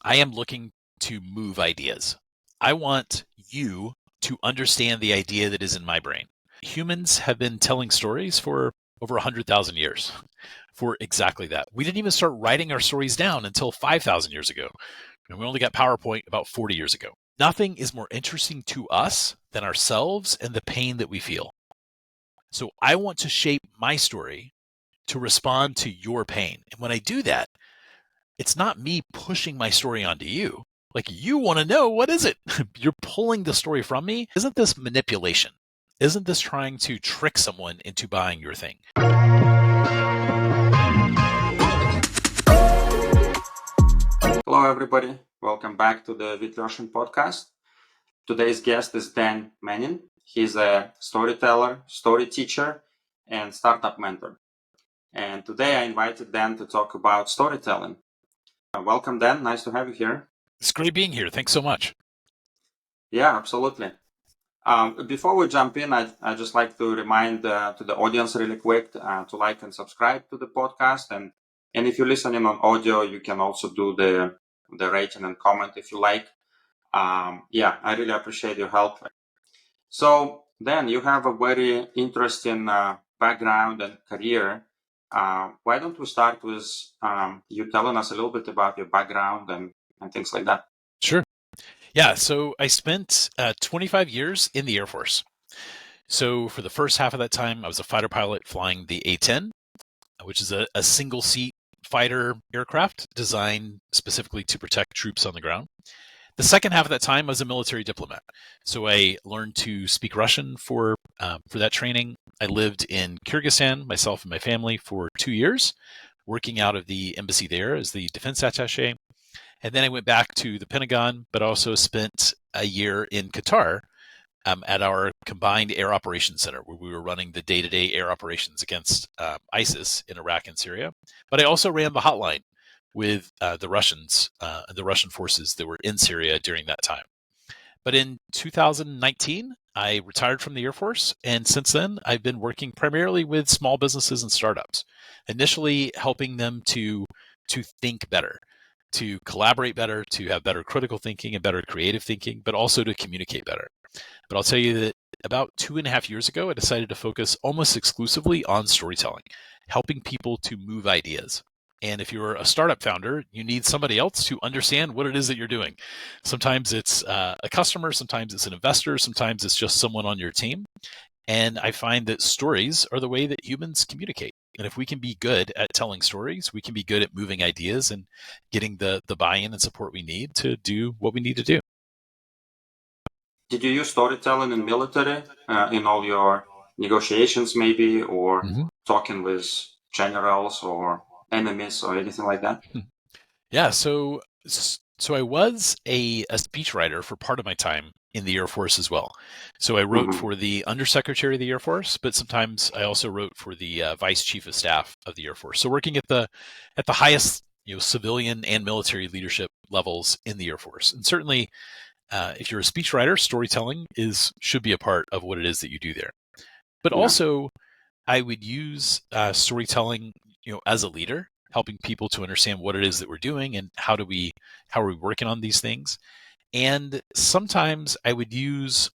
I am looking to move ideas. I want you to understand the idea that is in my brain. Humans have been telling stories for over 100,000 years for exactly that. We didn't even start writing our stories down until 5,000 years ago. And we only got PowerPoint about 40 years ago. Nothing is more interesting to us than ourselves and the pain that we feel. So I want to shape my story to respond to your pain. And when I do that, it's not me pushing my story onto you. Like, you want to know, what is it? You're pulling the story from me. Isn't this manipulation? Isn't this trying to trick someone into buying your thing? Hello, everybody. Welcome back to the Lyoshin podcast. Today's guest is Dan Menin. He's a storyteller, story teacher, and startup mentor. And today I invited Dan to talk about storytelling. Welcome, Dan. Nice to have you here. It's great being here. Thanks so much. Yeah, absolutely. Before we jump in, I just like to remind to the audience really quick to like and subscribe to the podcast. And if you're listening on audio, you can also do the rating and comment if you like. Yeah, I really appreciate your help. So then you have a very interesting background and career. Why don't we start with you telling us a little bit about your background and things like that? Sure. Yeah. So I spent 25 years in the Air Force. So for the first half of that time, I was a fighter pilot flying the A-10, which is a single seat fighter aircraft designed specifically to protect troops on the ground. The second half of that time, I was a military diplomat. So I learned to speak Russian for that training. I lived in Kyrgyzstan, myself and my family, for 2 years, working out of the embassy there as the defense attaché. And then I went back to the Pentagon, but also spent a year in Qatar at our combined air operations center, where we were running the day-to-day air operations against ISIS in Iraq and Syria. But I also ran the hotline with the Russians, the Russian forces that were in Syria during that time. But in 2019, I retired from the Air Force, and since then, I've been working primarily with small businesses and startups, initially helping them to think better, to collaborate better, to have better critical thinking and better creative thinking, but also to communicate better. But I'll tell you that about 2.5 years ago, I decided to focus almost exclusively on storytelling, helping people to move ideas. And if you're a startup founder, you need somebody else to understand what it is that you're doing. Sometimes it's a customer, sometimes it's an investor, sometimes it's just someone on your team. And I find that stories are the way that humans communicate. And if we can be good at telling stories, we can be good at moving ideas and getting the buy-in and support we need to do what we need to do. Did you use storytelling in military in all your negotiations, maybe, or talking with generals or enemies or anything like that? Yeah, so I was a speechwriter for part of my time in the Air Force as well. So I wrote for the Undersecretary of the Air Force, but sometimes I also wrote for the Vice Chief of Staff of the Air Force. So working at the highest civilian and military leadership levels in the Air Force. And certainly, if you're a speechwriter, storytelling should be a part of what it is that you do there. But also, I would use storytelling, as a leader, helping people to understand what it is that we're doing and how are we working on these things. And sometimes I would use,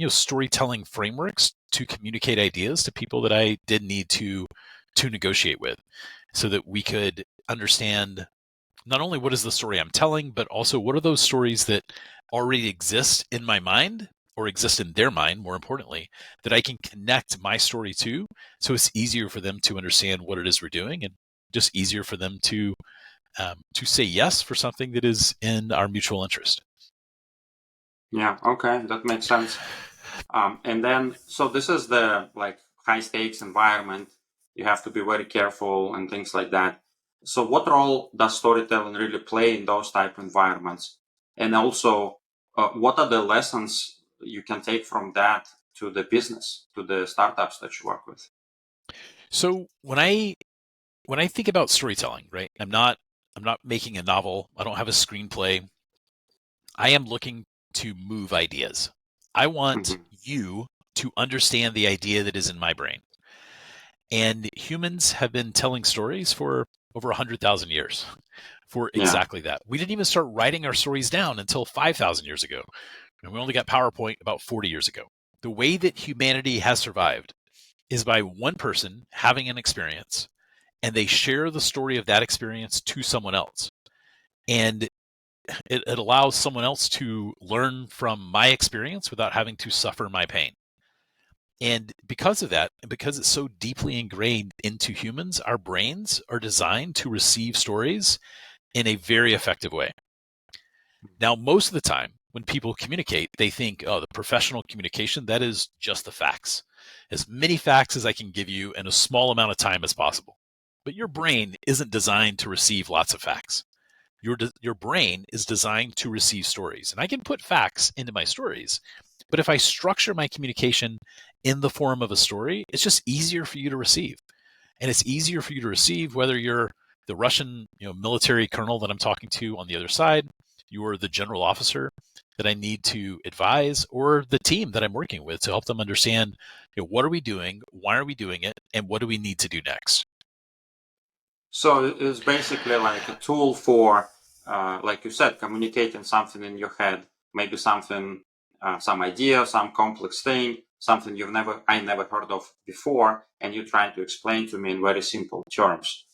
storytelling frameworks to communicate ideas to people that I did need to negotiate with, so that we could understand not only what is the story I'm telling, but also what are those stories that already exist in my mind, or exist in their mind, more importantly, that I can connect my story to, so it's easier for them to understand what it is we're doing, and just easier for them to say yes for something that is in our mutual interest. Yeah, okay, that makes sense. And then, so this is the high stakes environment. You have to be very careful and things like that. So what role does storytelling really play in those type of environments? And also, what are the lessons you can take from that to the business, to the startups that you work with? So when I think about storytelling, right, I'm not making a novel. I don't have a screenplay. I am looking to move ideas. I want you to understand the idea that is in my brain. And humans have been telling stories for over 100,000 years for Yeah. exactly that. We didn't even start writing our stories down until 5,000 years ago. And we only got PowerPoint about 40 years ago. The way that humanity has survived is by one person having an experience, and they share the story of that experience to someone else. And it allows someone else to learn from my experience without having to suffer my pain. And because of that, and because it's so deeply ingrained into humans, our brains are designed to receive stories in a very effective way. Now, most of the time when people communicate, they think, oh, the professional communication, that is just the facts. As many facts as I can give you in a small amount of time as possible. But your brain isn't designed to receive lots of facts. Your brain is designed to receive stories. And I can put facts into my stories, but if I structure my communication in the form of a story, it's just easier for you to receive. And it's easier for you to receive whether you're the Russian, military colonel that I'm talking to on the other side, you're the general officer that I need to advise, or the team that I'm working with to help them understand, what are we doing, why are we doing it, and what do we need to do next. So it's basically like a tool for, like you said, communicating something in your head, maybe something, some idea, some complex thing, something I never heard of before, and you're trying to explain to me in very simple terms.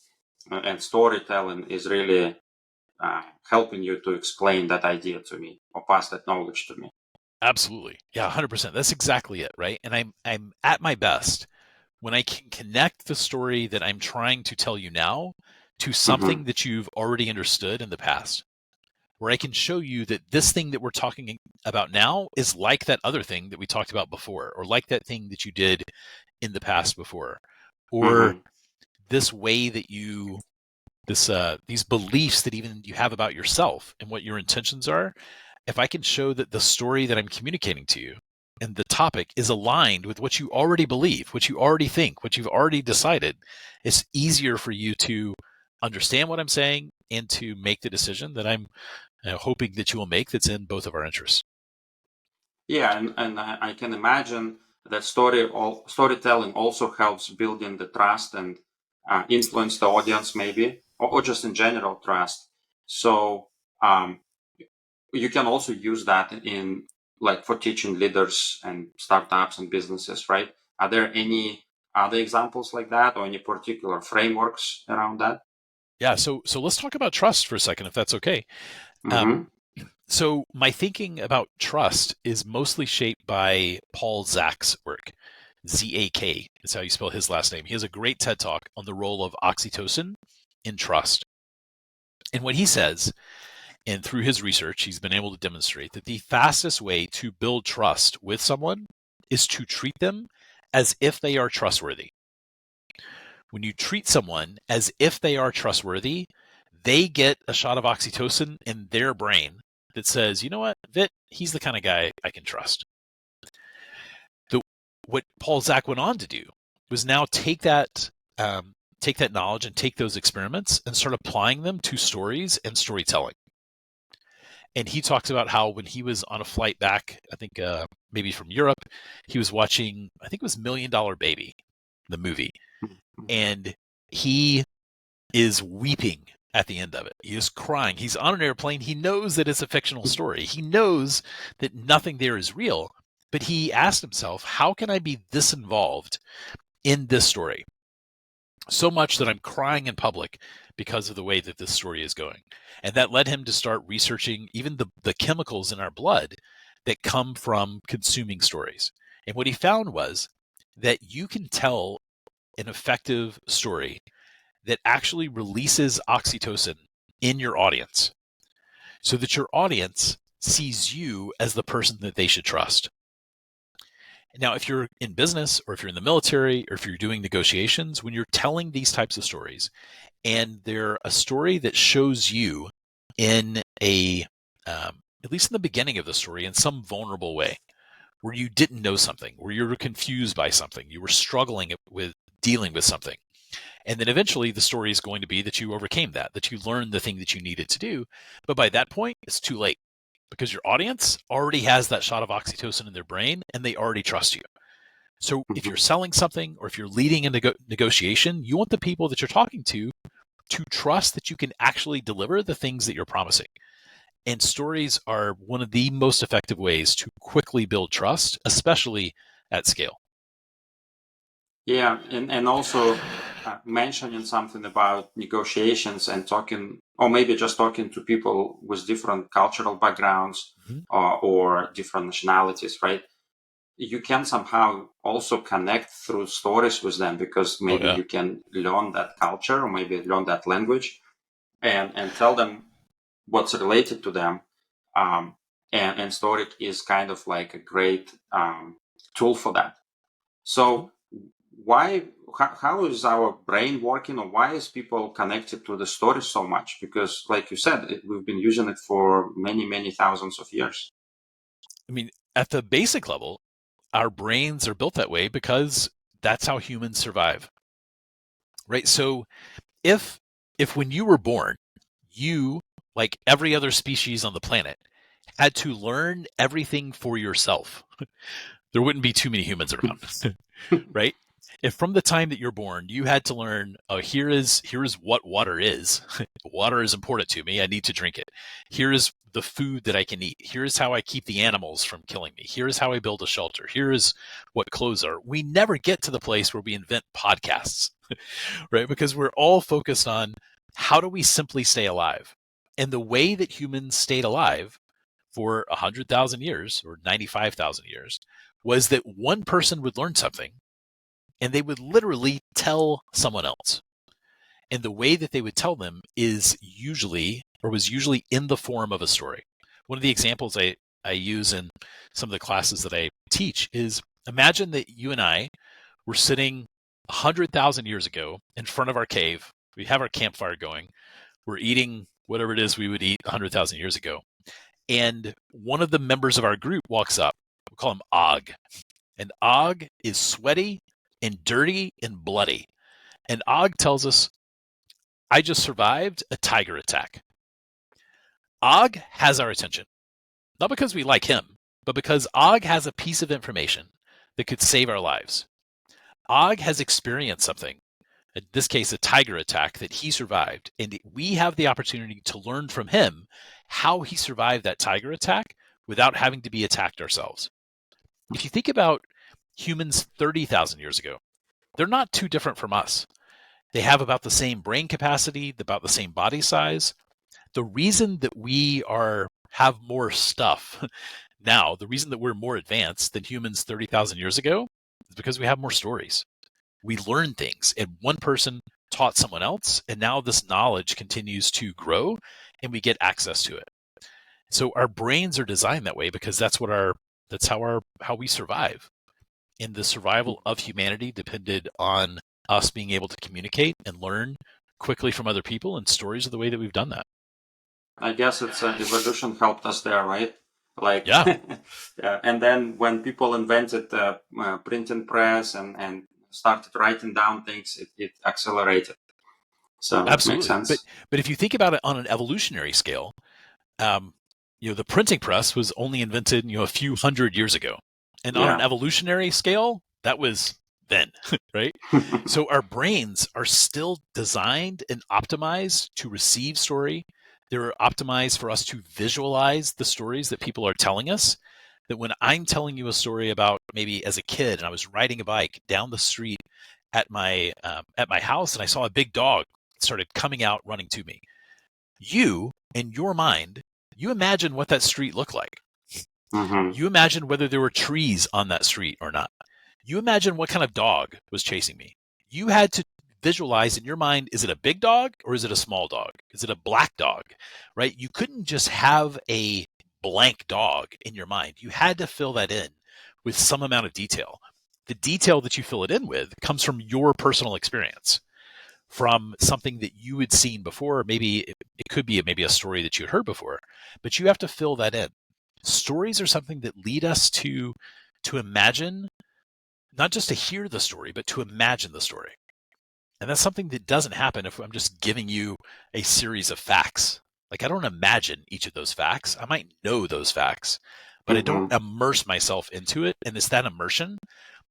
And storytelling is really helping you to explain that idea to me or pass that knowledge to me. Absolutely. Yeah, 100%. That's exactly it, right? And I'm at my best when I can connect the story that I'm trying to tell you now to Mm-hmm. something that you've already understood in the past, where I can show you that this thing that we're talking about now is like that other thing that we talked about before, or like that thing that you did in the past before, or Mm-hmm. this way that these beliefs that even you have about yourself and what your intentions are. If I can show that the story that I'm communicating to you and the topic is aligned with what you already believe, what you already think, what you've already decided, it's easier for you to understand what I'm saying and to make the decision that I'm hoping that you will make that's in both of our interests. Yeah, and I can imagine that storytelling also helps building the trust and influence the audience, maybe, or just in general trust. So um, you can also use that in like for teaching leaders and startups and businesses, right? Are there any other examples like that, or any particular frameworks around that? Yeah, so let's talk about trust for a second, if that's okay. Um, Mm-hmm. so my thinking about trust is mostly shaped by Paul Zak's work. Zak is how you spell his last name. He has a great TED talk on the role of oxytocin in trust. And what he says, and through his research, he's been able to demonstrate that the fastest way to build trust with someone is to treat them as if they are trustworthy. When you treat someone as if they are trustworthy, they get a shot of oxytocin in their brain that says, you know what, Vit, he's the kind of guy I can trust. What Paul Zak went on to do was now take that knowledge and take those experiments and start applying them to stories and storytelling. And he talks about how when he was on a flight back, I think maybe from Europe, he was watching, I think it was Million Dollar Baby, the movie, and he is weeping at the end of it. He is crying. He's on an airplane. He knows that it's a fictional story. He knows that nothing there is real, but he asked himself, how can I be this involved in this story? So much that I'm crying in public because of the way that this story is going. And that led him to start researching even the chemicals in our blood that come from consuming stories. And what he found was that you can tell an effective story that actually releases oxytocin in your audience so that your audience sees you as the person that they should trust. Now, if you're in business or if you're in the military or if you're doing negotiations, when you're telling these types of stories and they're a story that shows you in at least in the beginning of the story, in some vulnerable way, where you didn't know something, where you were confused by something, you were struggling with dealing with something. And then eventually the story is going to be that you overcame that you learned the thing that you needed to do. But by that point, it's too late because your audience already has that shot of oxytocin in their brain and they already trust you. So if Mm-hmm. you're selling something or if you're leading a negotiation, you want the people that you're talking to to trust that you can actually deliver the things that you're promising. And stories are one of the most effective ways to quickly build trust, especially at scale. Yeah, and also mentioning something about negotiations and talking, or maybe just talking to people with different cultural backgrounds or different nationalities, right? You can somehow also connect through stories with them because Oh, maybe yeah. you can learn that culture or maybe learn that language and tell them what's related to them. Um, and story is kind of like a great tool for that. Mhm. So why how is our brain working, or why is people connected to the story so much? Because like you said, we've been using it for many thousands of years. I mean, at the basic level, our brains are built that way because that's how humans survive, right? So if when you were born, you, like every other species on the planet, had to learn everything for yourself, there wouldn't be too many humans around, right? If from the time that you're born you had to learn, oh, here is what water is. Water is important to me. I need to drink it. Here is the food that I can eat. Here is how I keep the animals from killing me. Here is how I build a shelter. Here is what clothes are. We never get to the place where we invent podcasts, right? Because we're all focused on how do we simply stay alive. And the way that humans stayed alive for 100,000 years or 95,000 years was that one person would learn something and they would literally tell someone else. And the way that they would tell them is usually, or was usually, in the form of a story. One of the examples I use in some of the classes that I teach is, imagine that you and I were sitting 100,000 years ago in front of our cave. We have our campfire going. We're eating whatever it is we would eat 100,000 years ago. And one of the members of our group walks up. We call him Og. And Og is sweaty and dirty and bloody. And Og tells us, I just survived a tiger attack. Og has our attention, not because we like him, but because Og has a piece of information that could save our lives. Og has experienced something, in this case, a tiger attack that he survived. And we have the opportunity to learn from him how he survived that tiger attack without having to be attacked ourselves. If you think about humans 30,000 years ago, they're not too different from us. They have about the same brain capacity, about the same body size. The reason that we have more stuff now, the reason that we're more advanced than humans 30,000 years ago, is because we have more stories. We learn things, and one person taught someone else, and now this knowledge continues to grow, and we get access to it. So our brains are designed that way because that's how we survive. And the survival of humanity depended on us being able to communicate and learn quickly from other people, and stories are the way that we've done that. I guess it's evolution helped us there, right? Like, Yeah, yeah. And then when people invented the printing press and started writing down things, it accelerated. So it makes absolutely. But sense. if you think about it on an evolutionary scale, um, the printing press was only invented, a few hundred years ago. And on an Yeah. evolutionary scale, that was then, right? So our brains are still designed and optimized to receive story. They're optimized for us to visualize the stories that people are telling us. That when I'm telling you a story about maybe as a kid and I was riding a bike down the street at my house and I saw a big dog started coming out running to me, you, in your mind, you imagine what that street looked like. Hmm. You imagine whether there were trees on that street or not. You imagine what kind of dog was chasing me. You had to visualize in your mind, is it a big dog or is it a small dog? Is it a black dog? Right? You couldn't just have a blank dog in your mind. You had to fill that in with some amount of detail. The detail that you fill it in with comes from your personal experience, from something that you had seen before. Maybe it could be maybe a story that you had heard before, but you have to fill that in. Stories are something that lead us to imagine, not just to hear the story, but to imagine the story. And that's something that doesn't happen if I'm just giving you a series of facts. Like, I don't imagine each of those facts. I might know those facts, but I don't Hmm. immerse myself into it. And it's that immersion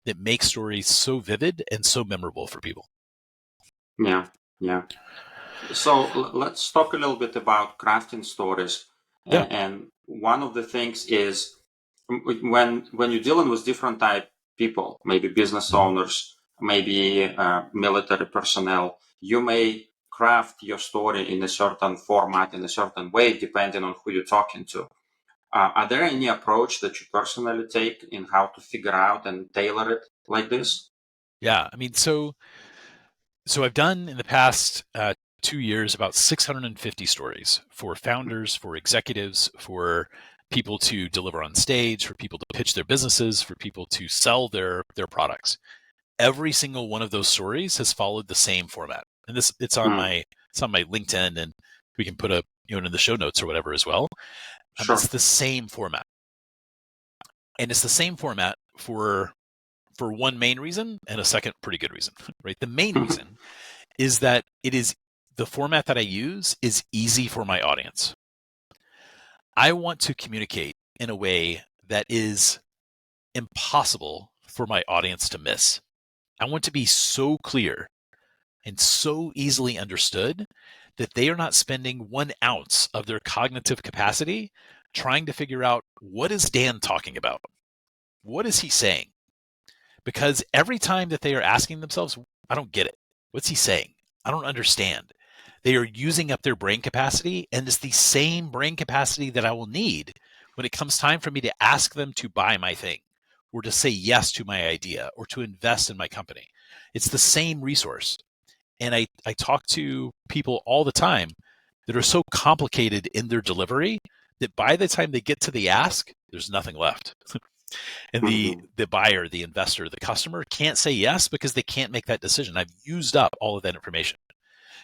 that makes stories so vivid and so memorable for people. Yeah. Yeah. So let's talk a little bit about crafting stories. Yeah. And one of the things is when you're dealing with different type people, maybe business Mhm. owners, maybe military personnel, you may craft your story in a certain format, in a certain way, depending on who you're talking to. Are there any approach that you personally take in how to figure out and tailor it like this? Yeah. I mean, so I've done in the past 2 years about 650 stories for founders, for executives, for people to deliver on stage, for people to pitch their businesses, for people to sell their products. Every single one of those stories has followed the same format, and this Hmm, it's on my LinkedIn, and we can put a in the show notes or whatever as well. It's sure. the same format, and it's the same format for one main reason and a second pretty good reason, right? The main reason is that it is the format that I use is easy for my audience. I want to communicate in a way that is impossible for my audience to miss. I want to be so clear and so easily understood that they are not spending 1 ounce of their cognitive capacity trying to figure out what is Dan talking about? What is he saying? Because every time that they are asking themselves, I don't get it. What's he saying? I don't understand. They are using up their brain capacity, and it's the same brain capacity that I will need when it comes time for me to ask them to buy my thing or to say yes to my idea or to invest in my company. It's the same resource. And I talk to people all the time that are so complicated in their delivery that by the time they get to the ask, there's nothing left. And Hmm. the buyer, the investor, the customer can't say yes because they can't make that decision. I've used up all of that information.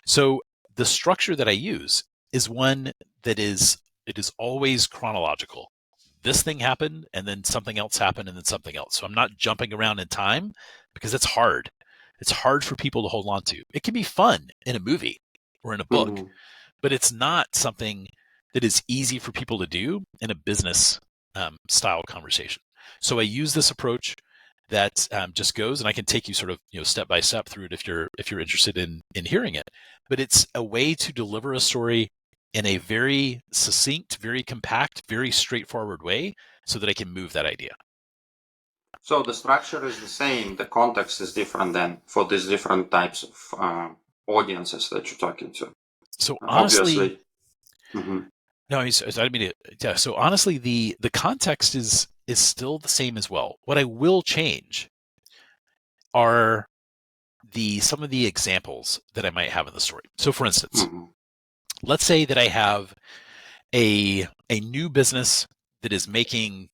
So the structure that I use is one that is always chronological. This thing happened and then something else happened and then something else. So I'm not jumping around in time because it's hard. It's hard for people to hold on to. It can be fun in a movie or in a book, Hmm. but it's not something that is easy for people to do in a business style conversation. So I use this approach that just goes, and I can take you sort of step by step through it if you're interested in hearing it. But it's a way to deliver a story in a very succinct, very compact, very straightforward way, so that I can move that idea. So the structure is the same. The context is different then for these different types of audiences that you're talking to. So honestly, Obviously. Hmm. no, I didn't mean to. Yeah, so honestly, the context is still the same as well. What I will change are the some of the examples that I might have in the story. So for instance, Hmm. let's say that I have a new business that is making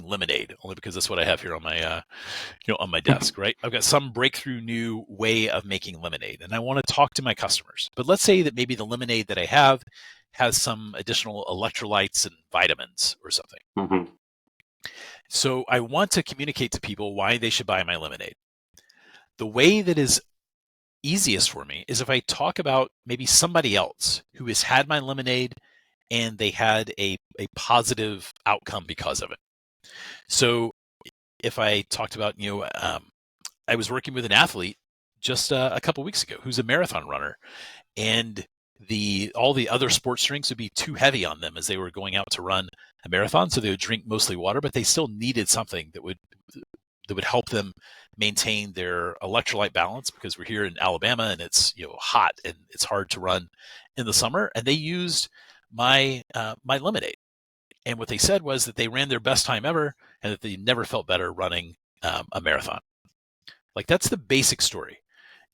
lemonade, only because that's what I have here on my on my desk, right? I've got some breakthrough new way of making lemonade and I want to talk to my customers. But let's say that maybe the lemonade that I have has some additional electrolytes and vitamins or something. Hmm. So I want to communicate to people why they should buy my lemonade. The way that is easiest for me is if I talk about maybe somebody else who has had my lemonade and they had a positive outcome because of it. So if I talked about, I was working with an athlete just a couple weeks ago who's a marathon runner, and the all the other sports drinks would be too heavy on them as they were going out to run a marathon, so they would drink mostly water, but they still needed something that would help them maintain their electrolyte balance because we're here in Alabama and it's hot and it's hard to run in the summer. And they used my lemonade. And what they said was that they ran their best time ever and that they never felt better running a marathon. Like that's the basic story.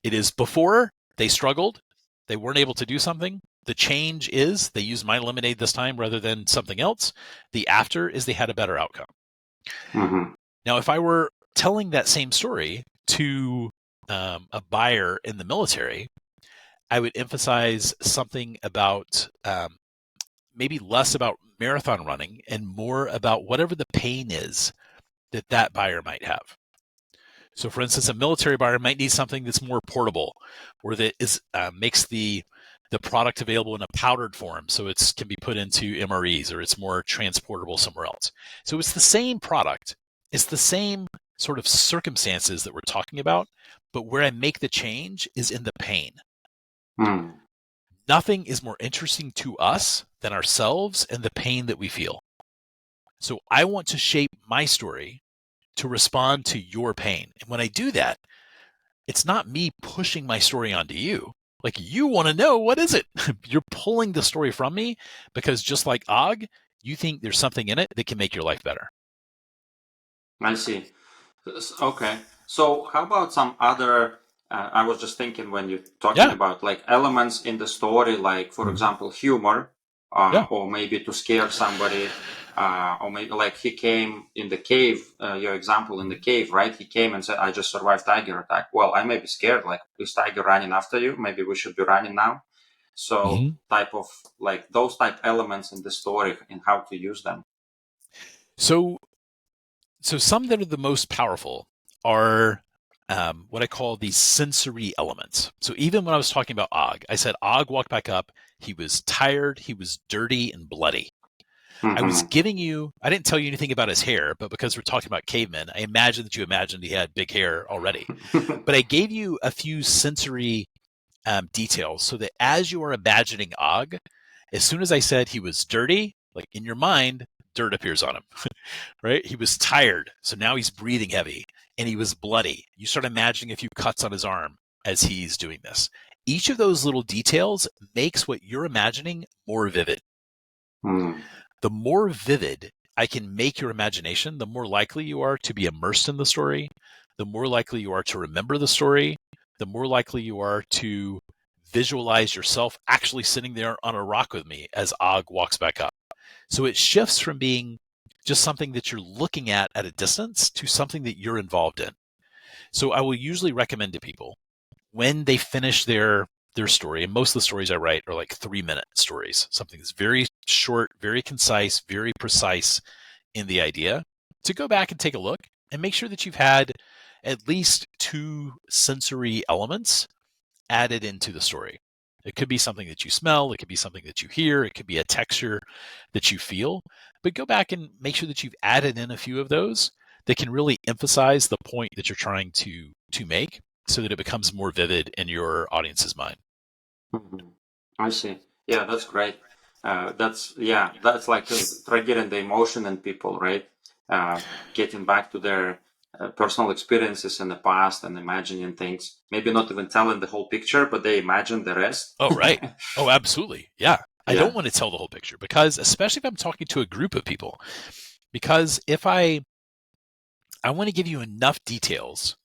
It is before they struggled, they weren't able to do something. The change is they used my lemonade this time rather than something else. The after is they had a better outcome. Hmm. Now, if I were telling that same story to a buyer in the military, I would emphasize something about maybe less about marathon running and more about whatever the pain is that that buyer might have. So, for instance, a military buyer might need something that's more portable, or that is makes the product available in a powdered form, so it can be put into MREs, or it's more transportable somewhere else. So it's the same product, it's the same sort of circumstances that we're talking about, but where I make the change is in the pain. Mm. Nothing is more interesting to us than ourselves and the pain that we feel. So I want to shape my story to respond to your pain. And when I do that, it's not me pushing my story onto you. Like, you want to know, what is it? You're pulling the story from me because, just like Og, you think there's something in it that can make your life better. I see. Okay. So how about some other, I was just thinking when you're talking about like elements in the story, like for example, humor, or maybe to scare somebody, or maybe like he came in the cave, your example in the cave, right? He came and said, I just survived tiger attack. Well, I may be scared, like, is tiger running after you? Maybe we should be running now. So type of like those type elements in the story and how to use them. So some that are the most powerful are what I call the sensory elements. So even when I was talking about Og, I said Og walked back up. He was tired. He was dirty and bloody. I was giving you, I didn't tell you anything about his hair, but because we're talking about cavemen, I imagined that you imagined he had big hair already. But I gave you a few sensory details so that as you are imagining Og, as soon as I said he was dirty, like in your mind, dirt appears on him, right? He was tired, so now he's breathing heavy, and he was bloody. You start imagining a few cuts on his arm as he's doing this. Each of those little details makes what you're imagining more vivid. The more vivid I can make your imagination, the more likely you are to be immersed in the story, the more likely you are to remember the story, the more likely you are to visualize yourself actually sitting there on a rock with me as Og walks back up. So it shifts from being just something that you're looking at a distance to something that you're involved in. So I will usually recommend to people when they finish their story, and most of the stories I write are like 3-minute stories, something that's very short, very concise, very precise in the idea, to go back and take a look and make sure that you've had at least 2 sensory elements added into the story. It could be something that you smell, it could be something that you hear, it could be a texture that you feel, but go back and make sure that you've added in a few of those that can really emphasize the point that you're trying to make so that it becomes more vivid in your audience's mind. I see. Yeah, that's great. That's like triggering the emotion in people, right? Getting back to their personal experiences in the past and imagining things. Maybe not even telling the whole picture, but they imagine the rest. Oh, right. Oh, absolutely. Yeah. I don't want to tell the whole picture because, especially if I'm talking to a group of people, because if I want to give you enough details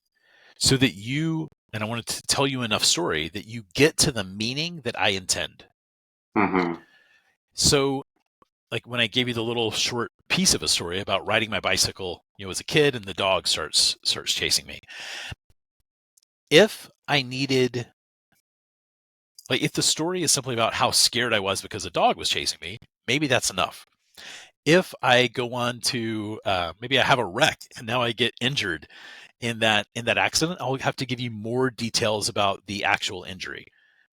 so that you, and I want to tell you enough story that you get to the meaning that I intend. So, like when I gave you the little short piece of a story about riding my bicycle, as a kid, and the dog starts chasing me. If I needed, like, if the story is simply about how scared I was because a dog was chasing me, maybe that's enough. If I go on to maybe I have a wreck and now I get injured in that accident, I'll have to give you more details about the actual injury.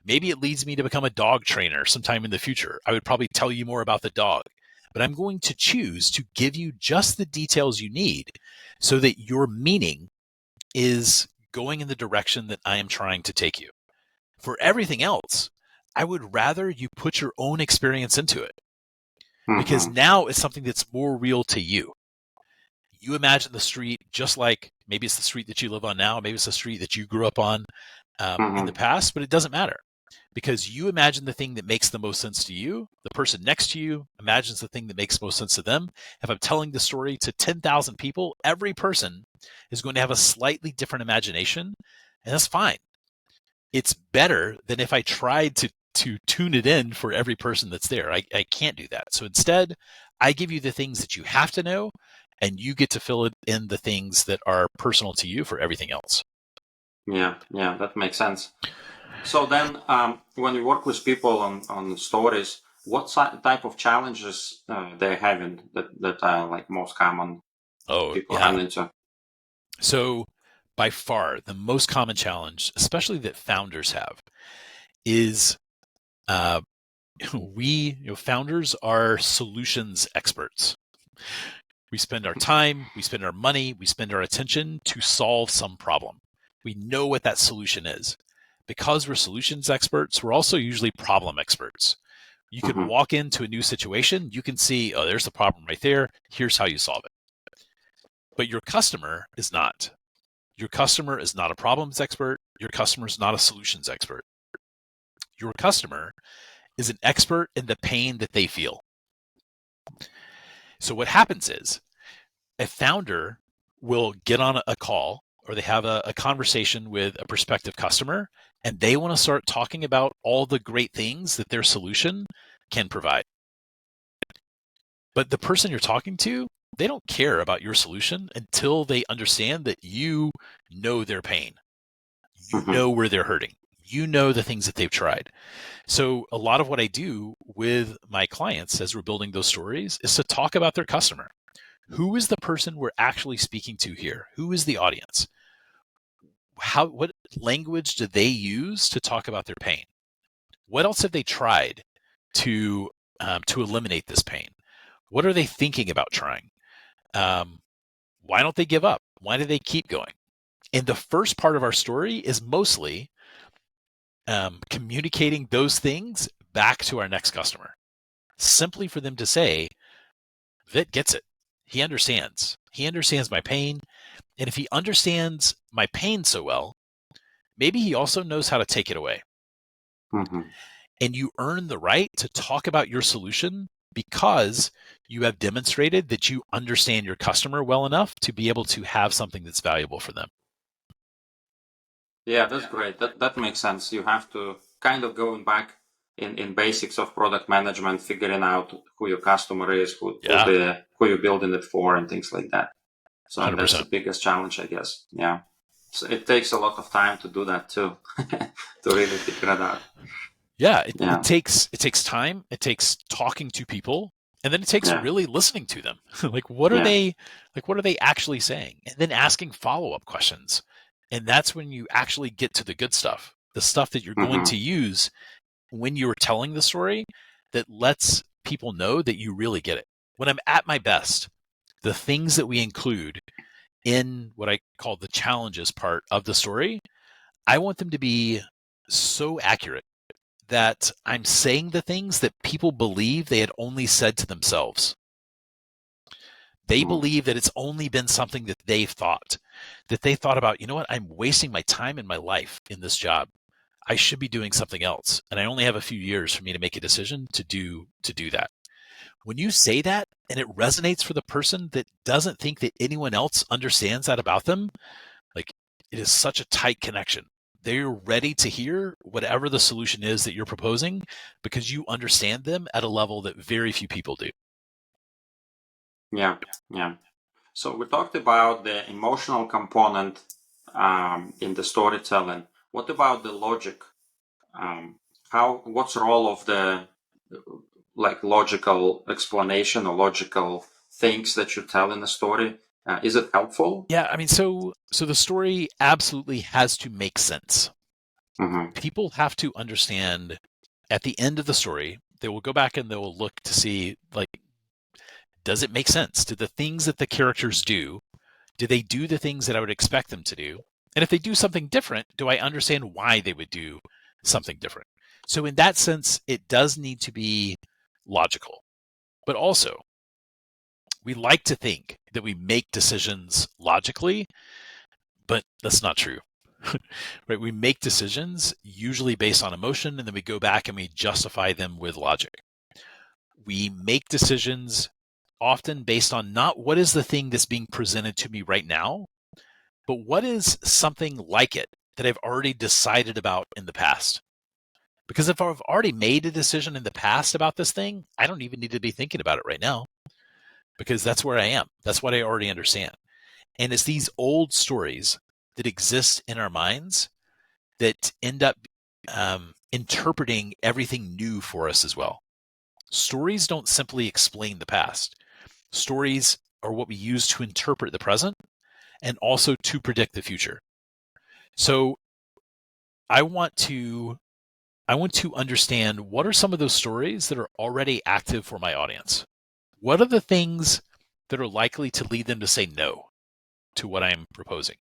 Maybe it leads me to become a dog trainer sometime in the future. I would probably tell you more about the dog, but I'm going to choose to give you just the details you need so that your meaning is going in the direction that I am trying to take you. For everything else, I would rather you put your own experience into it, because now it's something that's more real to you. You imagine the street just like maybe it's the street that you live on now, maybe it's the street that you grew up on in the past, but it doesn't matter because you imagine the thing that makes the most sense to you. The person next to you imagines the thing that makes most sense to them. If I'm telling the story to 10,000 people, every person is going to have a slightly different imagination, and that's fine. It's better than if I tried to tune it in for every person that's there. I can't do that. So instead, I give you the things that you have to know, and you get to fill it in the things that are personal to you for everything else. Yeah, that makes sense. So then, when you work with people on stories, what type of challenges they're having that are like most common people run into? So by far, the most common challenge, especially that founders have, is founders are solutions experts. We spend our time, we spend our money, we spend our attention to solve some problem. We know what that solution is, because we're solutions experts, we're also usually problem experts. You can walk into a new situation, you can see, oh, there's the problem right there. Here's how you solve it. But your customer is not. Your customer is not a problems expert. Your customer is not a solutions expert. Your customer is an expert in the pain that they feel. So what happens is a founder will get on a call or they have a conversation with a prospective customer, and they want to start talking about all the great things that their solution can provide. But the person you're talking to, they don't care about your solution until they understand that you know their pain. You know where they're hurting. You know the things that they've tried. So a lot of what I do with my clients as we're building those stories is to talk about their customer. Who is the person we're actually speaking to here? Who is the audience? What language do they use to talk about their pain? What else have they tried to eliminate this pain? What are they thinking about trying? Why don't they give up? Why do they keep going? And the first part of our story is mostly communicating those things back to our next customer, simply for them to say, Vit gets it. He understands. He understands my pain. And if he understands my pain so well, maybe he also knows how to take it away. And you earn the right to talk about your solution because you have demonstrated that you understand your customer well enough to be able to have something that's valuable for them. Yeah, that's great. That makes sense. You have to kind of going back in basics of product management, figuring out who your customer is, who you're building it for, and things like that. So 100%. That's the biggest challenge, I guess. Yeah. So it takes a lot of time to do that too, to really figure it out. Yeah, it takes time. It takes talking to people, and then it takes really listening to them. What are they actually saying? And then asking follow-up questions. And that's when you actually get to the good stuff, the stuff that you're going to use when you're telling the story that lets people know that you really get it. When I'm at my best, the things that we include in what I call the challenges part of the story, I want them to be so accurate that I'm saying the things that people believe they had only said to themselves. They believe that it's only been something that they've thought, that they thought about, you know what, I'm wasting my time in my life in this job. I should be doing something else. And I only have a few years for me to make a decision to do that. When you say that and it resonates for the person that doesn't think that anyone else understands that about them, it is such a tight connection. They're ready to hear whatever the solution is that you're proposing because you understand them at a level that very few people do. Yeah. So we talked about the emotional component in the storytelling. What about the logic? What's the role of the logical explanation or logical things that you tell in the story? Is it helpful? Yeah, I mean, so the story absolutely has to make sense. People have to understand at the end of the story, they will go back and they will look to see, does it make sense? Do the things that the characters do they do the things that I would expect them to do? And if they do something different, do I understand why they would do something different? So in that sense, it does need to be logical. But also, we like to think that we make decisions logically, but that's not true. Right? We make decisions usually based on emotion, and then we go back and we justify them with logic. We make decisions often based on not what is the thing that's being presented to me right now, but what is something like it that I've already decided about in the past? Because if I've already made a decision in the past about this thing, I don't even need to be thinking about it right now because that's where I am. That's what I already understand. And it's these old stories that exist in our minds that end up interpreting everything new for us as well. Stories don't simply explain the past. Stories are what we use to interpret the present and also to predict the future. So I want to understand what are some of those stories that are already active for my audience. What are the things that are likely to lead them to say no to what I'm proposing?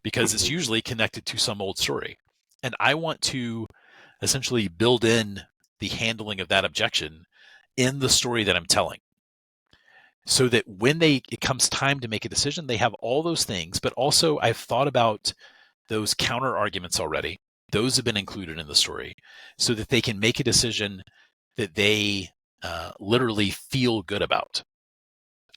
Because it's usually connected to some old story. And I want to essentially build in the handling of that objection in the story that I'm telling, so that when it comes time to make a decision, they have all those things, but also I've thought about those counter arguments already. Those have been included in the story so that they can make a decision that they literally feel good about.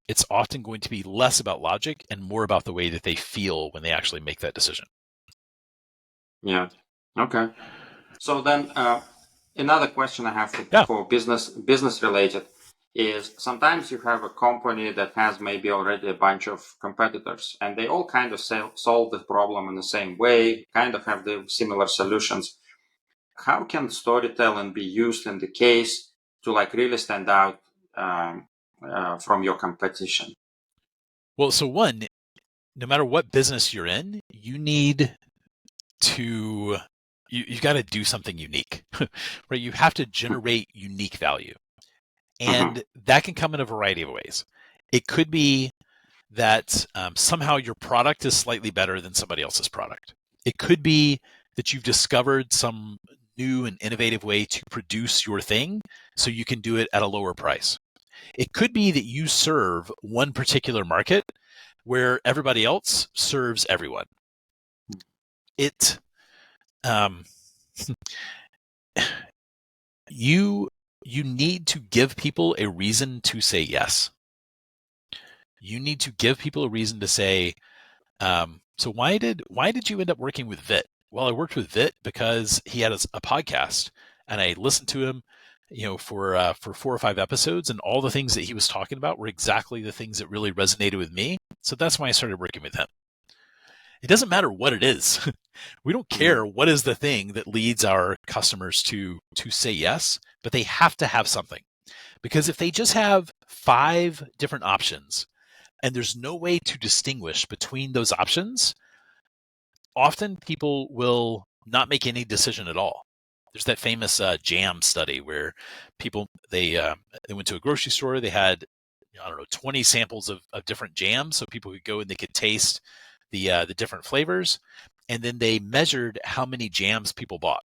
It's often going to be less about logic and more about the way that they feel when they actually make that decision. Yeah. Okay. So then another question I have Yeah. for business related is sometimes you have a company that has maybe already a bunch of competitors and they all kind of solve the problem in the same way, kind of have the similar solutions. How can storytelling be used in the case to like really stand out from your competition? Well, so one, no matter what business you're in, you need to you've got to do something unique, right? You have to generate unique value. Mm-hmm. And that can come in a variety of ways. It could be that somehow your product is slightly better than somebody else's product. It could be that you've discovered some new and innovative way to produce your thing so you can do it at a lower price. It could be that you serve one particular market where everybody else serves everyone. It um, you need to give people a reason to say yes. You need to give people a reason to say, so why did you end up working with Vit? Well, I worked with Vit because he had a podcast, and I listened to him, for 4 or 5 episodes, and all the things that he was talking about were exactly the things that really resonated with me. So that's why I started working with him. It doesn't matter what it is. We don't care what is the thing that leads our customers to say yes, but they have to have something. Because if they just have 5 different options and there's no way to distinguish between those options, often people will not make any decision at all. There's that famous jam study where people they went to a grocery store. They had 20 samples of different jams, so people could go and they could taste the different flavors, and then they measured how many jams people bought.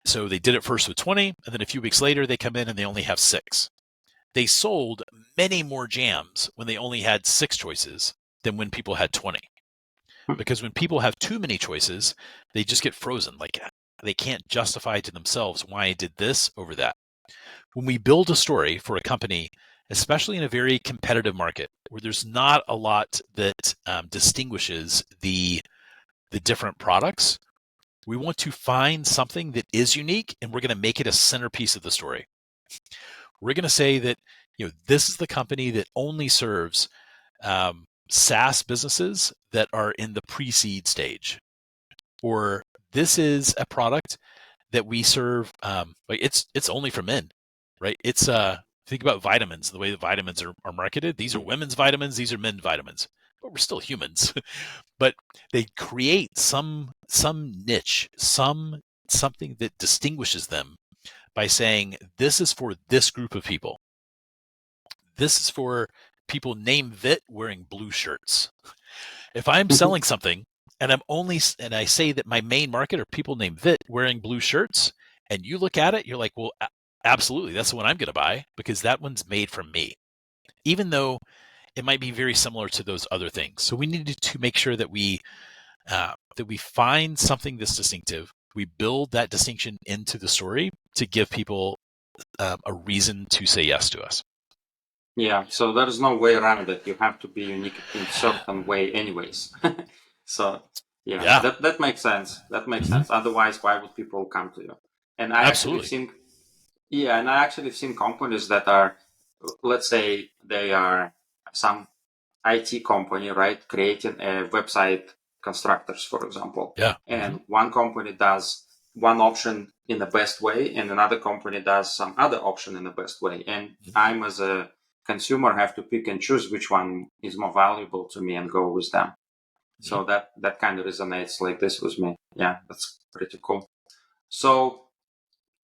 So they did it first with 20, and then a few weeks later they come in and they only have 6. They sold many more jams when they only had 6 choices than when people had 20. Because when people have too many choices, they just get frozen. Like they can't justify to themselves why I did this over that. When we build a story for a company, especially in a very competitive market where there's not a lot that distinguishes the different products, we want to find something that is unique, and we're going to make it a centerpiece of the story. We're going to say that this is the company that only serves SaaS businesses that are in the pre-seed stage, or this is a product that we serve. Like it's only for men, right? It's think about vitamins. The way the vitamins are marketed. These are women's vitamins. These are men's vitamins. But we're still humans. But they create some niche, something that distinguishes them by saying this is for this group of people. This is for people named Vit wearing blue shirts. If I'm selling something and I say that my main market are people named Vit wearing blue shirts, and you look at it, you're like, well, absolutely, that's the one I'm going to buy because that one's made from me, even though it might be very similar to those other things. So we need to make sure that we find something that's distinctive. We build that distinction into the story to give people a reason to say yes to us. Yeah, so there is no way around it. You have to be unique in certain way anyways. So Yeah. that makes sense. That makes sense. Otherwise, why would people come to you? And I actually have Absolutely. seen, and I actually have seen companies that are, let's say they are some IT company, right? Creating a website constructors, for example. Yeah. And one company does one option in the best way and another company does some other option in the best way. And I'm as a consumer have to pick and choose which one is more valuable to me and go with them. So that kind of resonates like this with me. Yeah, that's pretty cool. So,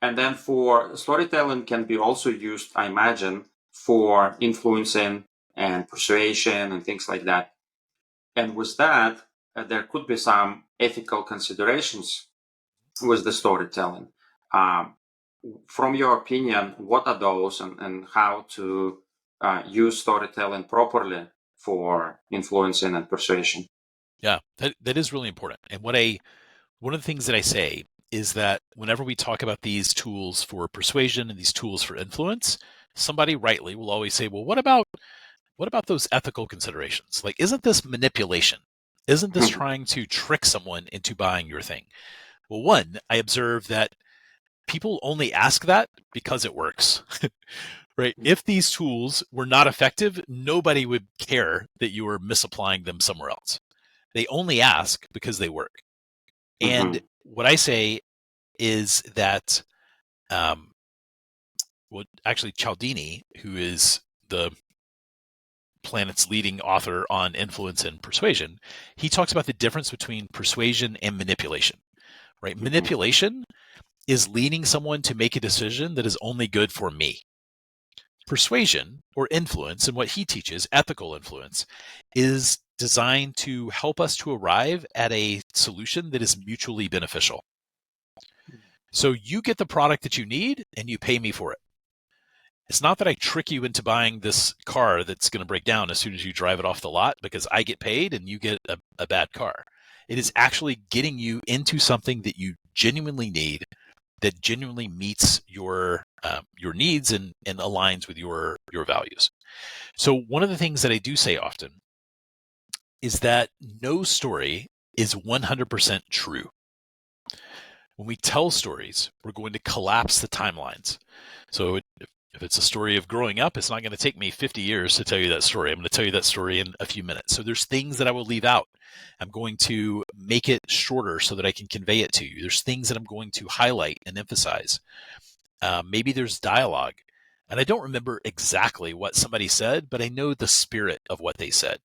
and then for storytelling can be also used, I imagine, for influencing and persuasion and things like that. And with that, there could be some ethical considerations with the storytelling. Um, from your opinion, what are those, and how to use storytelling properly for influencing and persuasion? Yeah, that is really important. And one of the things that I say is that whenever we talk about these tools for persuasion and these tools for influence, somebody rightly will always say, well, what about those ethical considerations? Like, isn't this manipulation? Isn't this trying to trick someone into buying your thing? Well, one, I observe that people only ask that because it works. Right? If these tools were not effective, nobody would care that you were misapplying them somewhere else. They only ask because they work. And Mm-hmm. what I say is that, actually, Cialdini, who is the planet's leading author on influence and persuasion, he talks about the difference between persuasion and manipulation. Right? Mm-hmm. Manipulation is leading someone to make a decision that is only good for me. Persuasion or influence, and what he teaches, ethical influence, is designed to help us to arrive at a solution that is mutually beneficial. So you get the product that you need and you pay me for it. It's not that I trick you into buying this car that's going to break down as soon as you drive it off the lot because I get paid and you get a bad car. It is actually getting you into something that you genuinely need, that genuinely meets your needs and aligns with your values. So one of the things that I do say often is that no story is 100% true. When we tell stories, we're going to collapse the timelines. So if it's a story of growing up, it's not going to take me 50 years to tell you that story. I'm going to tell you that story in a few minutes. So there's things that I will leave out. I'm going to make it shorter so that I can convey it to you. There's things that I'm going to highlight and emphasize. Maybe there's dialogue. And I don't remember exactly what somebody said, but I know the spirit of what they said.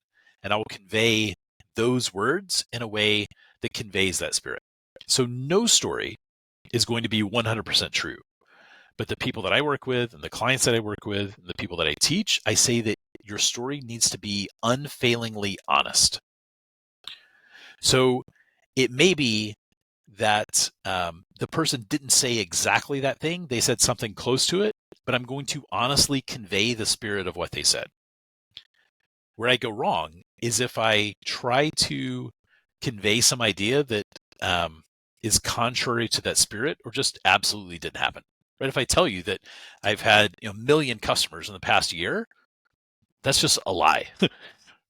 And I will convey those words in a way that conveys that spirit. So no story is going to be 100% true. But the people that I work with and the clients that I work with, and the people that I teach, I say that your story needs to be unfailingly honest. So it may be that the person didn't say exactly that thing. They said something close to it, but I'm going to honestly convey the spirit of what they said. Where I go wrong is if I try to convey some idea that is contrary to that spirit or just absolutely didn't happen. Right? If I tell you that I've had a million customers in the past year, that's just a lie.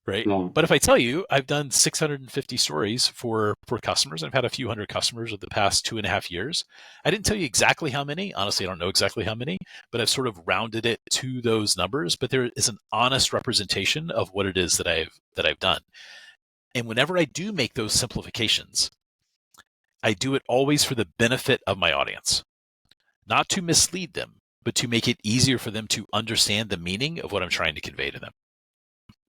Right? Yeah. But if I tell you I've done 650 stories for customers, I've had a few hundred customers over the past 2.5 years. I didn't tell you exactly how many. Honestly, I don't know exactly how many, but I've sort of rounded it to those numbers. But there is an honest representation of what it is that I've done. And whenever I do make those simplifications, I do it always for the benefit of my audience, not to mislead them, but to make it easier for them to understand the meaning of what I'm trying to convey to them.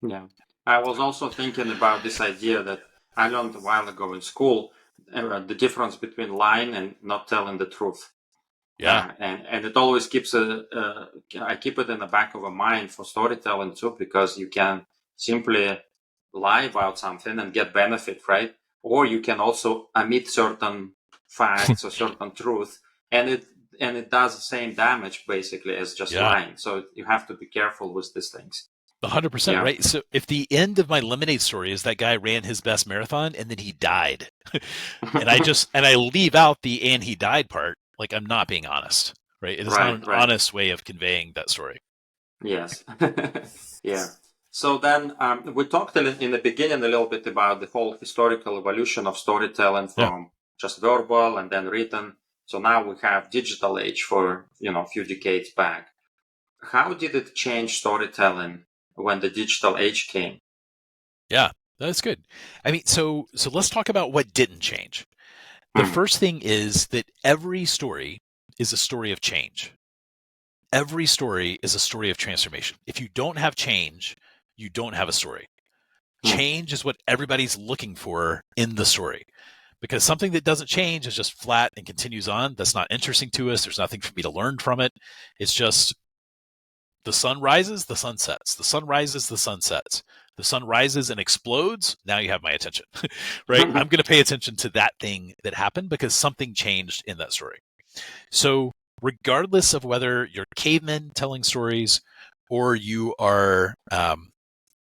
Yeah. I was also thinking about this idea that I learned a while ago in school, the difference between lying and not telling the truth. Yeah. And it always keeps I keep it in the back of a mind for storytelling too, because you can simply lie about something and get benefit, right? Or you can also omit certain facts or certain truth, and it does the same damage basically as just Yeah. lying. So you have to be careful with these things. 100%, Yeah. right? So if the end of my lemonade story is that guy ran his best marathon and then he died, and I leave out the and he died part, like I'm not being honest, right? It is not Right, an right. honest way of conveying that story. Yes. Yeah. So then we talked in the beginning a little bit about the whole historical evolution of storytelling Yeah. from just verbal and then written. So now we have digital age for, a few decades back. How did it change storytelling when the digital age came? Yeah, that's good. I mean, so let's talk about what didn't change. The Hmm. first thing is that every story is a story of change. Every story is a story of transformation. If you don't have change, you don't have a story. Hmm. Change is what everybody's looking for in the story. Because something that doesn't change is just flat and continues on. That's not interesting to us. There's nothing for me to learn from it. It's just the sun rises, the sun sets. The sun rises, the sun sets. The sun rises and explodes. Now you have my attention, right? I'm going to pay attention to that thing that happened because something changed in that story. So regardless of whether you're cavemen telling stories or you are,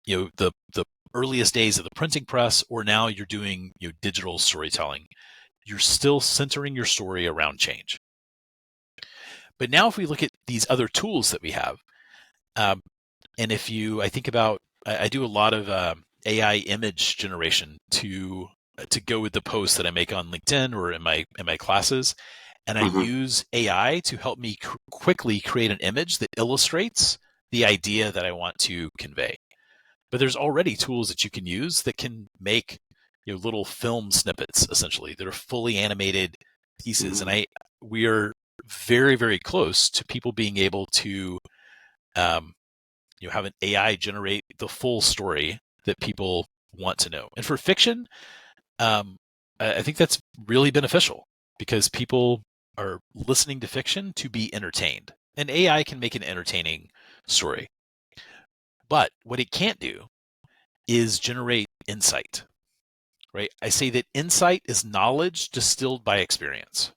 the earliest days of the printing press, or now you're doing digital storytelling, you're still centering your story around change. But now if we look at these other tools that we have, and I think about, I do a lot of AI image generation to go with the posts that I make on LinkedIn or in my classes, and I use AI to help me quickly create an image that illustrates the idea that I want to convey. But there's already tools that you can use that can make little film snippets, essentially, that are fully animated pieces. And we are very, very close to people being able to have an AI generate the full story that people want to know. And for fiction, I think that's really beneficial because people are listening to fiction to be entertained. And AI can make an entertaining story. But what it can't do is generate insight, right? I say that insight is knowledge distilled by experience.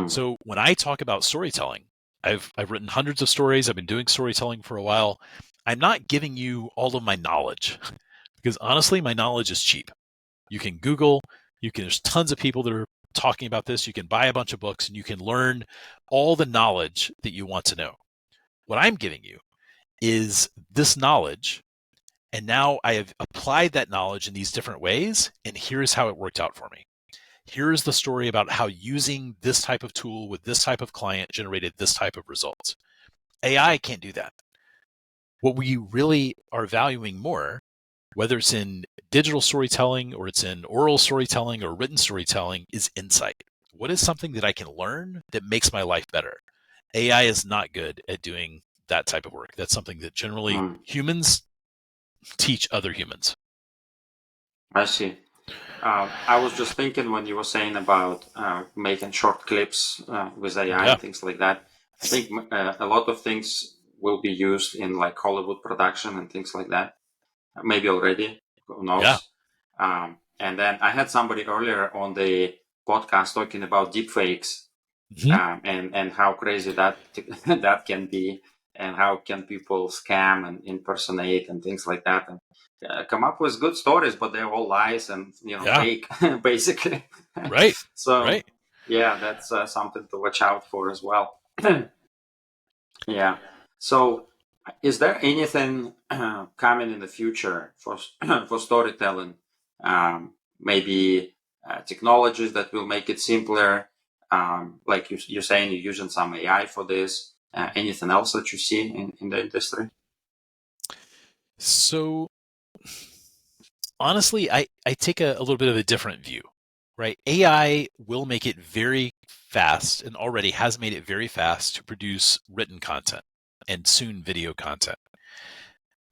So when I talk about storytelling, I've written hundreds of stories. I've been doing storytelling for a while. I'm not giving you all of my knowledge because honestly, my knowledge is cheap. You can Google, there's tons of people that are talking about this. You can buy a bunch of books and you can learn all the knowledge that you want to know. What I'm giving you is this knowledge, and now I have applied that knowledge in these different ways, and here's how it worked out for me. Here's the story about how using this type of tool with this type of client generated this type of results. AI can't do that. What we really are valuing more, whether it's in digital storytelling or it's in oral storytelling or written storytelling, is insight. What is something that I can learn that makes my life better? AI is not good at doing that type of work. That's something that generally humans teach other humans. I see. I was just thinking when you were saying about making short clips with AI and things like that. I think a lot of things will be used in like Hollywood production and things like that. Maybe already, who knows? And then I had somebody earlier on the podcast talking about deepfakes and how crazy that that can be, and how can people scam and impersonate and things like that, and come up with good stories, but they're all lies and fake, basically. Right. So right. yeah, that's something to watch out for as well. Yeah. So is there anything coming in the future for for storytelling? Maybe technologies that will make it simpler. Like you're saying, you're using some AI for this. Anything else that you see in the industry? So honestly, I take a little bit of a different view, right? AI will make it very fast and already has made it very fast to produce written content and soon video content.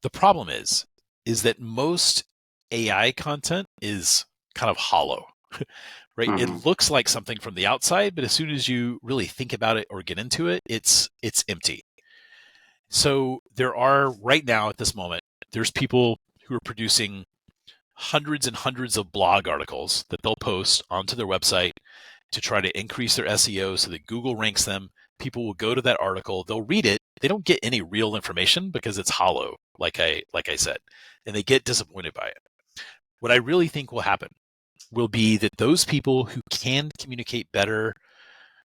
The problem is that most AI content is kind of hollow, right? It looks like something from the outside, but as soon as you really think about it or get into it, it's empty. So there are right now at this moment, there's people who are producing hundreds and hundreds of blog articles that they'll post onto their website to try to increase their SEO so that Google ranks them. People will go to that article, they'll read it. They don't get any real information because it's hollow, like I said, and they get disappointed by it. What I really think will happen will be that those people who can communicate better,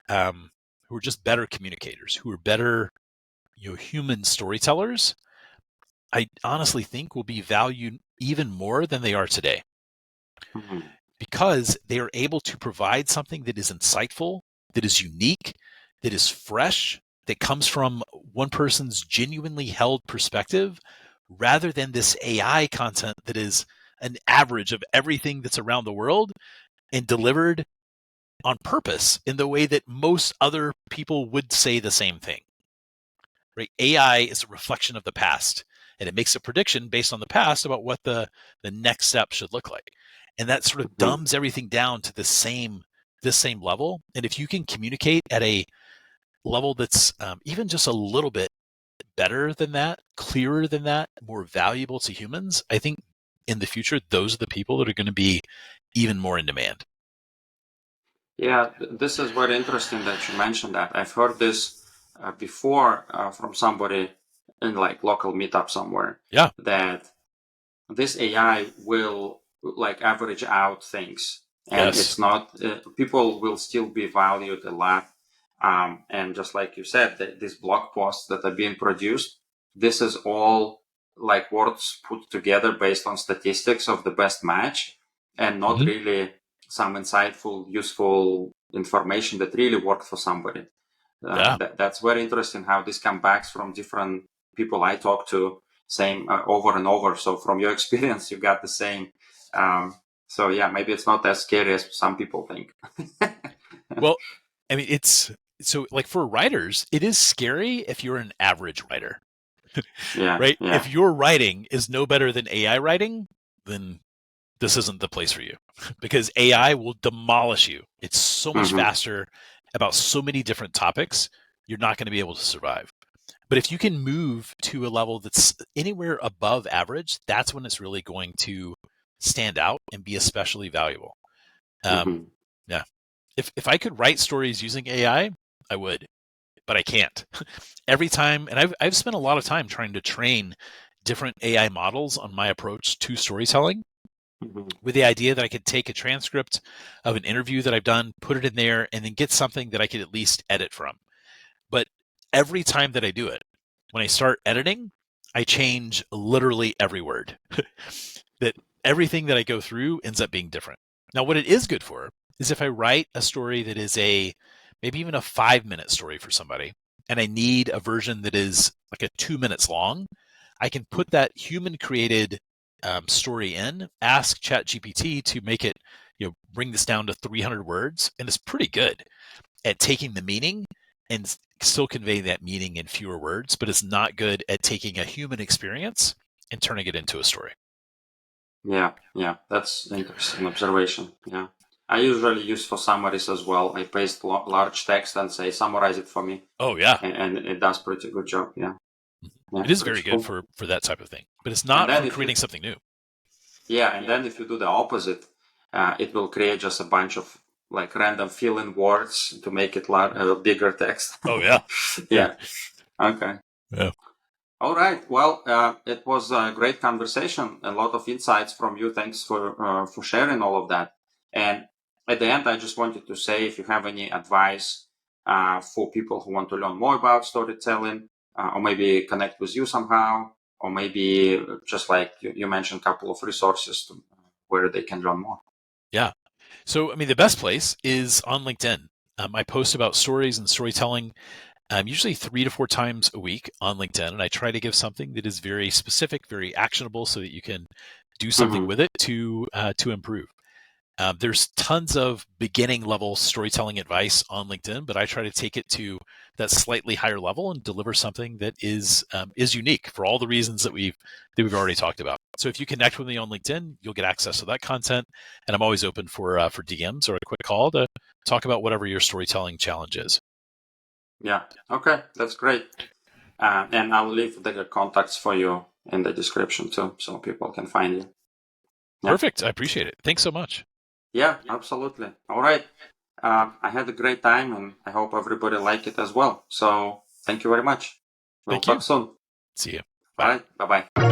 who are just better communicators, who are better, human storytellers, I honestly think will be valued even more than they are today. Because they are able to provide something that is insightful, that is unique, that is fresh, that comes from one person's genuinely held perspective, rather than this AI content that is an average of everything that's around the world and delivered on purpose in the way that most other people would say the same thing. Right? AI is a reflection of the past, and it makes a prediction based on the past about what the next step should look like. And that sort of dumbs everything down to this same level. And if you can communicate at a level that's even just a little bit better than that, clearer than that, more valuable to humans, I think in the future, those are the people that are going to be even more in demand. Yeah, this is very interesting that you mentioned that. I've heard this before from somebody in like local meetup somewhere. Yeah. That this AI will like average out things, and Yes. it's not people will still be valued a lot. And just like you said, these blog posts that are being produced, this is all like words put together based on statistics of the best match, and not Mhm. really some insightful, useful information that really worked for somebody. Yeah. That's very interesting how this comes back from different people I talk to, same over and over. So from your experience, you got the same. So yeah, maybe it's not as scary as some people think. Well, I mean, it's so like for writers, it is scary if you're an average writer, Yeah, right? yeah. If your writing is no better than AI writing, then this isn't the place for you because AI will demolish you. It's so much Hmm. faster about so many different topics. You're not going to be able to survive. But if you can move to a level that's anywhere above average, that's when it's really going to stand out and be especially valuable. Um, Hmm. yeah. If I could write stories using AI, I would, but I can't. Every time, and I've spent a lot of time trying to train different AI models on my approach to storytelling Hmm. with the idea that I could take a transcript of an interview that I've done, put it in there, and then get something that I could at least edit from. But every time that I do it, when I start editing, I change literally every word. That everything that I go through ends up being different. Now, what it is good for is if I write a story that is maybe even a 5-minute story for somebody, and I need a version that is like a 2 minutes long, I can put that human created story in, ask ChatGPT to make it, bring this down to 300 words, and it's pretty good at taking the meaning and still convey that meaning in fewer words, but it's not good at taking a human experience and turning it into a story. Yeah, yeah. That's interesting observation. Yeah. I usually use for summaries as well. I paste large text and say summarize it for me, Oh yeah, and it does pretty good job. Yeah, yeah, it is very pretty good cool. for that type of thing, but it's And not then for if you creating something new. Yeah, and then if you do the opposite, it will create just a bunch of like random fill-in words to make it bigger text. Oh yeah, yeah, Yeah. Okay. yeah. All right. Well, it was a great conversation. A lot of insights from you. Thanks for sharing all of that. And at the end, I just wanted to say, if you have any advice for people who want to learn more about storytelling, or maybe connect with you somehow, or maybe just like you mentioned, a couple of resources where they can learn more. Yeah. So, I mean, the best place is on LinkedIn. I post about stories and storytelling usually 3 to 4 times a week on LinkedIn, and I try to give something that is very specific, very actionable, so that you can do something Hmm. with it to improve. There's tons of beginning level storytelling advice on LinkedIn, but I try to take it to that slightly higher level and deliver something that is unique for all the reasons that we've already talked about. So if you connect with me on LinkedIn, you'll get access to that content, and I'm always open for DMs or a quick call to talk about whatever your storytelling challenge is. Yeah. Okay. That's great. And I'll leave the contacts for you in the description too, so people can find you. Yeah. Perfect. I appreciate it. Thanks so much. Yeah, absolutely. All right. I had a great time and I hope everybody liked it as well. So thank you very much. We'll Thank talk you. soon. See you. All Bye. right. Bye bye.